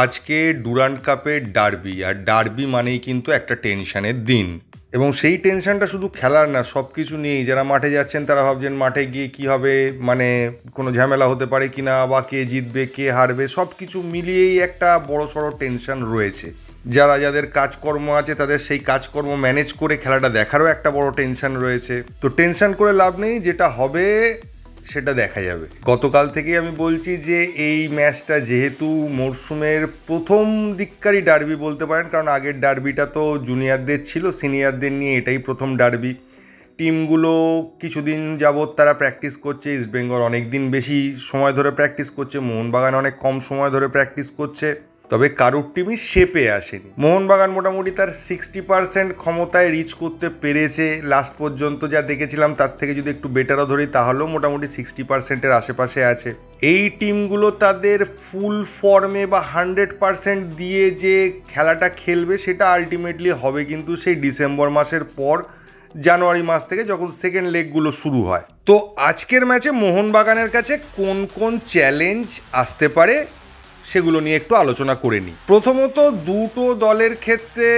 আজকে ডুরান্ড কাপের ডার্বি, আর ডার্বি মানেই কিন্তু একটা টেনশনের দিন। এবং সেই টেনশনটা শুধু খেলার না, সব কিছু নিয়েই। যারা মাঠে যাচ্ছেন তারা ভাবছেন মাঠে গিয়ে কী হবে, মানে কোনো ঝামেলা হতে পারে কি না, বা কে জিতবে কে হারবে, সব কিছু মিলিয়েই একটা বড় সড়ো টেনশন রয়েছে। যাদের কাজকর্ম আছে তাদের সেই কাজকর্ম ম্যানেজ করে খেলাটা দেখারও একটা বড় টেনশন রয়েছে। তো টেনশন করে লাভ নেই, যেটা হবে সেটা দেখা যাবে। গতকাল থেকেই আমি বলছি যে এই ম্যাচটা যেহেতু মরশুমের প্রথম দিককারই ডার্বি বলতে পারেন, কারণ আগের ডার্বিটা তো জুনিয়রদের ছিল, সিনিয়রদের নিয়ে এটাই প্রথম ডার্বি। টিমগুলো কিছুদিন যাবৎ তারা প্র্যাকটিস করছে। ইস্টবেঙ্গল অনেক দিন বেশি সময় ধরে প্র্যাকটিস করছে, মোহনবাগান অনেক কম সময় ধরে প্র্যাকটিস করছে, তবে কারুর টিমই শেপে আসেনি। মোহনবাগান মোটামুটি তার 60% ক্ষমতায় রিচ করতে পেরেছে লাস্ট পর্যন্ত। যা দেখেছিলাম তার থেকে যদি একটু বেটারও ধরি তাহলেও মোটামুটি 60%-এর আশেপাশে আছে। এই টিমগুলো তাদের ফুল ফর্মে বা 100% দিয়ে যে খেলাটা খেলবে সেটা আলটিমেটলি হবে কিন্তু সেই ডিসেম্বর মাসের পর, জানুয়ারি মাস থেকে যখন সেকেন্ড লেগগুলো শুরু হয়। তো আজকের ম্যাচে মোহনবাগানের কাছে কোন কোন চ্যালেঞ্জ আসতে পারে সেগুলো নিয়ে একটু আলোচনা করে নিই। প্রথমত, দুটো দলের ক্ষেত্রে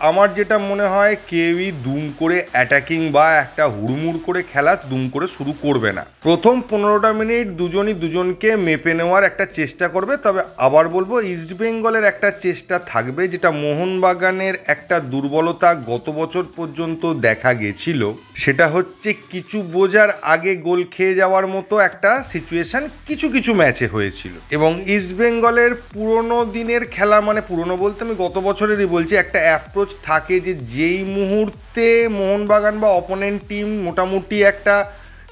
আমার যেটা মনে হয়, কেউই দুম করে অ্যাটাকিং বা একটা হুড়মুড় করে খেলা দুম করে শুরু করবে না। প্রথম 15টা মিনিট দুজনই দুজনকে মেপে নেওয়ার একটা চেষ্টা করবে। তবে আবার বলবো, ইস্টবেঙ্গলের একটা চেষ্টা থাকবে, যেটা মোহনবাগানের একটা দুর্বলতা গত বছর পর্যন্ত দেখা গেছিল, সেটা হচ্ছে কিছু বোঝার আগে গোল খেয়ে যাওয়ার মতো একটা সিচুয়েশন কিছু কিছু ম্যাচে হয়েছিল। এবং ইস্টবেঙ্গল পুরোনো দিনের খেলা, মানে পুরোনো বলতে আমি গত বছরেরই বলছি, একটা অ্যাপ্রোচ থাকে যে যেই মুহূর্তে মোহনবাগান বা অপোনেন্ট টিম মোটামুটি একটা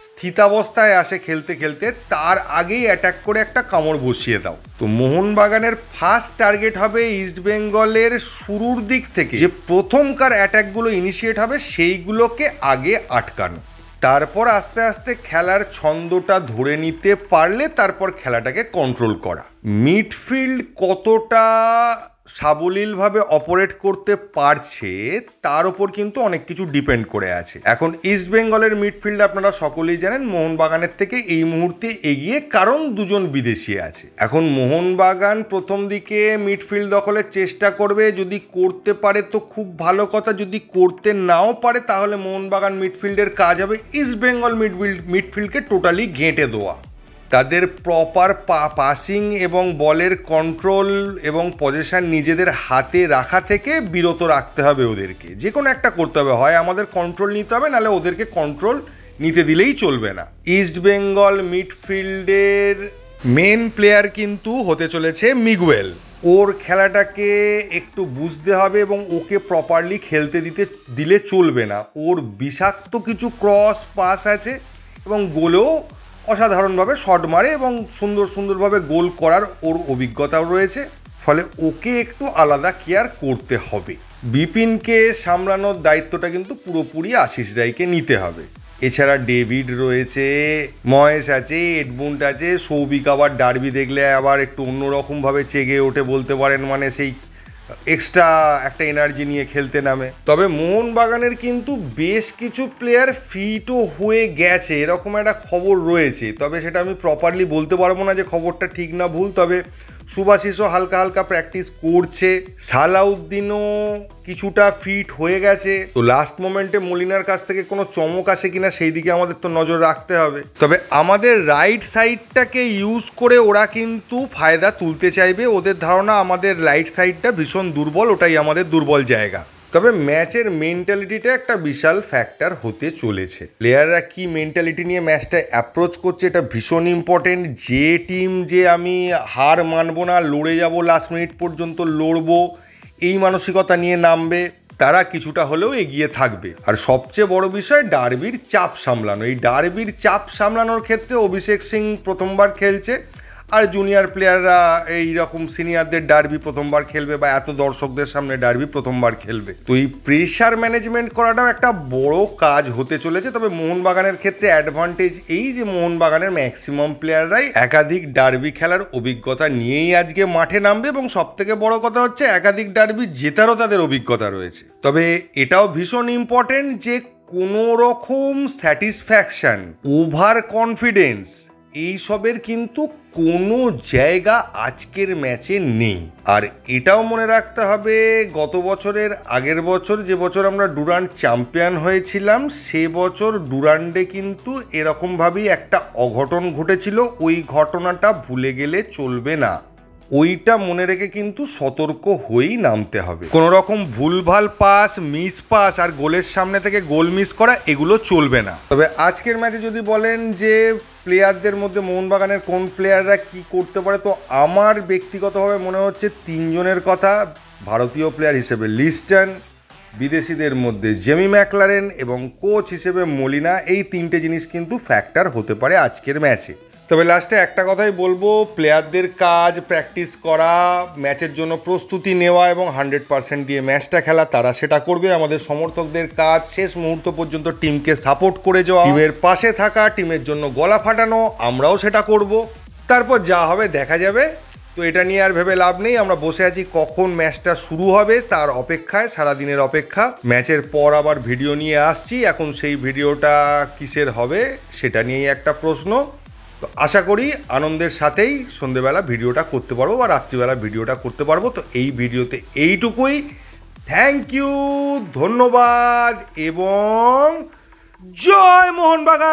স্থিতাবস্থায় আসে খেলতে খেলতে, তার আগেই অ্যাটাক করে একটা কামড় বসিয়ে দাও। তো মোহনবাগানের ফার্স্ট টার্গেট হবে ইস্টবেঙ্গলের শুরুর দিক থেকে যে প্রথমকার অ্যাটাকগুলো ইনিশিয়েট হবে সেইগুলোকে আগে আটকানো, তারপর আস্তে আস্তে খেলার ছন্দটা ধরে নিতে পারলে তারপর খেলাটাকে কন্ট্রোল করা। মিডফিল্ড কতটা সাবলীলভাবে অপারেট করতে পারছে তার ওপর কিন্তু অনেক কিছু ডিপেন্ড করে আছে। এখন ইস্টবেঙ্গলের মিডফিল্ড আপনারা সকলেই জানেন মোহনবাগানের থেকে এই মুহূর্তে এগিয়ে, কারণ দুজন বিদেশি আছে। এখন মোহনবাগান প্রথম দিকে মিডফিল্ড দখলের চেষ্টা করবে, যদি করতে পারে তো খুব ভালো কথা, যদি করতে নাও পারে তাহলে মোহনবাগান মিডফিল্ডের কাজ হবে ইস্টবেঙ্গল মিডফিল্ডকে টোটালি ঘেঁটে দেওয়া। তাদের প্রপার পাসিং এবং বলের কন্ট্রোল এবং পজিশন নিজেদের হাতে রাখা থেকে বিরত রাখতে হবে ওদেরকে। যে কোনো একটা করতে হবে, হয় আমাদের কন্ট্রোল নিতে হবে, নাহলে ওদেরকে কন্ট্রোল নিতে দিলেই চলবে না। ইস্টবেঙ্গল মিডফিল্ডের মেন প্লেয়ার কিন্তু হতে চলেছে মিগুয়েল। ওর খেলাটাকে একটু বুঝতে হবে এবং ওকে প্রপারলি খেলতে দিলে চলবে না। ওর বিষাক্ত কিছু ক্রস পাস আছে এবং গোলেও অসাধারণভাবে শট মারে এবং সুন্দরভাবে গোল করার ওর অভিজ্ঞতাও রয়েছে। ফলে ওকে একটু আলাদা কেয়ার করতে হবে। বিপিনকে সামলানোর দায়িত্বটা কিন্তু পুরোপুরি আশিস রায়কে নিতে হবে। এছাড়া ডেভিড রয়েছে, মহেশ আছে, এডমুন্ড আছে, সৌভিক আবার ডার্বি দেখলে আবার একটু অন্যরকমভাবে চেগে ওঠে বলতে পারেন, মানে সেই এক্সট্রা একটা এনার্জি নিয়ে খেলতে নামে। তবে মোহনবাগানের কিন্তু বেশ কিছু প্লেয়ার ফিটও হয়ে গেছে এরকম একটা খবর রয়েছে, তবে সেটা আমি প্রপারলি বলতে পারবো না যে খবরটা ঠিক না ভুল। তবে সুভাশিসও হালকা হালকা প্র্যাকটিস করছে, সালাউদ্দিনও কিছুটা ফিট হয়ে গেছে। তো লাস্ট মোমেন্টে মলিনার কাছ থেকে কোনো চমক আসে কিনা সেই দিকে আমাদের তো নজর রাখতে হবে। তবে আমাদের রাইট সাইডটাকে ইউজ করে ওরা কিন্তু ফায়দা তুলতে চাইবে। ওদের ধারণা আমাদের রাইট সাইডটা ভীষণ দুর্বল, ওটাই আমাদের দুর্বল জায়গা। তবে ম্যাচের মেন্টালিটিটা একটা বিশাল ফ্যাক্টর হতে চলেছে। প্লেয়াররা কি মেন্টালিটি নিয়ে ম্যাচটা অ্যাপ্রোচ করছে এটা ভীষণ ইম্পর্টেন্ট। যে টিম যে আমি হার মানবো না, লড়ে যাব, লাস্ট মিনিট পর্যন্ত লড়বো, এই মানসিকতা নিয়ে নামবে, তারা কিছুটা হলেও এগিয়ে থাকবে। আর সবচেয়ে বড় বিষয় ডার্বির চাপ সামলানো। এই ডার্বির চাপ সামলানোর ক্ষেত্রে অভিষেক সিং প্রথমবার খেলছে, আর জুনিয়র প্লেয়াররা এইরকম সিনিয়রদের ডার্বি প্রথমবার খেলবে বা এত দর্শকদের সামনে ডার্বি প্রথমবার খেলবে। তো এই প্রেশার ম্যানেজমেন্ট করাটাও একটা বড় কাজ হতে চলেছে। তবে মোহনবাগানের ক্ষেত্রে অ্যাডভান্টেজ এই যে মোহনবাগানের ম্যাক্সিমাম প্লেয়াররাই একাধিক ডার্বি খেলার অভিজ্ঞতা নিয়েই আজকে মাঠে নামবে, এবং সবথেকে বড় কথা হচ্ছে একাধিক ডার্বি জেতারও তাদের অভিজ্ঞতা রয়েছে। তবে এটাও ভীষণ ইম্পর্টেন্ট যে কোনো রকম স্যাটিসফ্যাকশন, ওভার কনফিডেন্স এইসবের কিন্তু কোনো জায়গা আজকের ম্যাচে নেই। আর এটাও মনে রাখতে হবে, গত বছরের আগের বছর যে বছর আমরা ডুরান্ড চ্যাম্পিয়ন হয়েছিলাম, সে বছর ডুরান্ডে কিন্তু এরকমভাবেই একটা অঘটন ঘটেছিল। ওই ঘটনাটা ভুলে গেলে চলবে না, ওইটা মনে রেখে কিন্তু সতর্ক হয়েই নামতে হবে। কোনো রকম ভুলভাল পাস, মিস পাস আর গোলের সামনে থেকে গোল মিস করা, এগুলো চলবে না। তবে আজকের ম্যাচে যদি বলেন যে প্লেয়ারদের মধ্যে মোহনবাগানের কোন প্লেয়াররা কি করতে পারে, তো আমার ব্যক্তিগতভাবে মনে হচ্ছে তিনজনের কথা। ভারতীয় প্লেয়ার হিসেবে লিস্টন, বিদেশিদের মধ্যে জেমি ম্যাকলারেন এবং কোচ হিসেবে মলিনা, এই তিনটে জিনিস কিন্তু ফ্যাক্টর হতে পারে আজকের ম্যাচে। তবে লাস্টে একটা কথাই বলবো, প্লেয়ারদের কাজ প্র্যাকটিস করা, ম্যাচের জন্য প্রস্তুতি নেওয়া এবং 100% দিয়ে ম্যাচটা খেলা, তারা সেটা করবে। আমাদের সমর্থকদের কাজ শেষ মুহূর্ত পর্যন্ত টিমকে সাপোর্ট করে যাওয়া, টিমের পাশে থাকা, টিমের জন্য গলা ফাটানো, আমরাও সেটা করব। তারপর যা হবে দেখা যাবে। তো এটা নিয়ে আর ভেবে লাভ নেই, আমরা বসে আছি কখন ম্যাচটা শুরু হবে তার অপেক্ষায়, সারাদিনের অপেক্ষা। ম্যাচের পর আবার ভিডিও নিয়ে আসছি, এখন সেই ভিডিওটা কিসের হবে সেটা নিয়েই একটা প্রশ্ন। তো আশা করি আনন্দের সাথেই সন্ধেবেলা ভিডিওটা করতে পারবো বা রাত্রিবেলা ভিডিওটা করতে পারবো। তো এই ভিডিওতে এইটুকুই। থ্যাংক ইউ, ধন্যবাদ এবং জয় মোহনবাগান।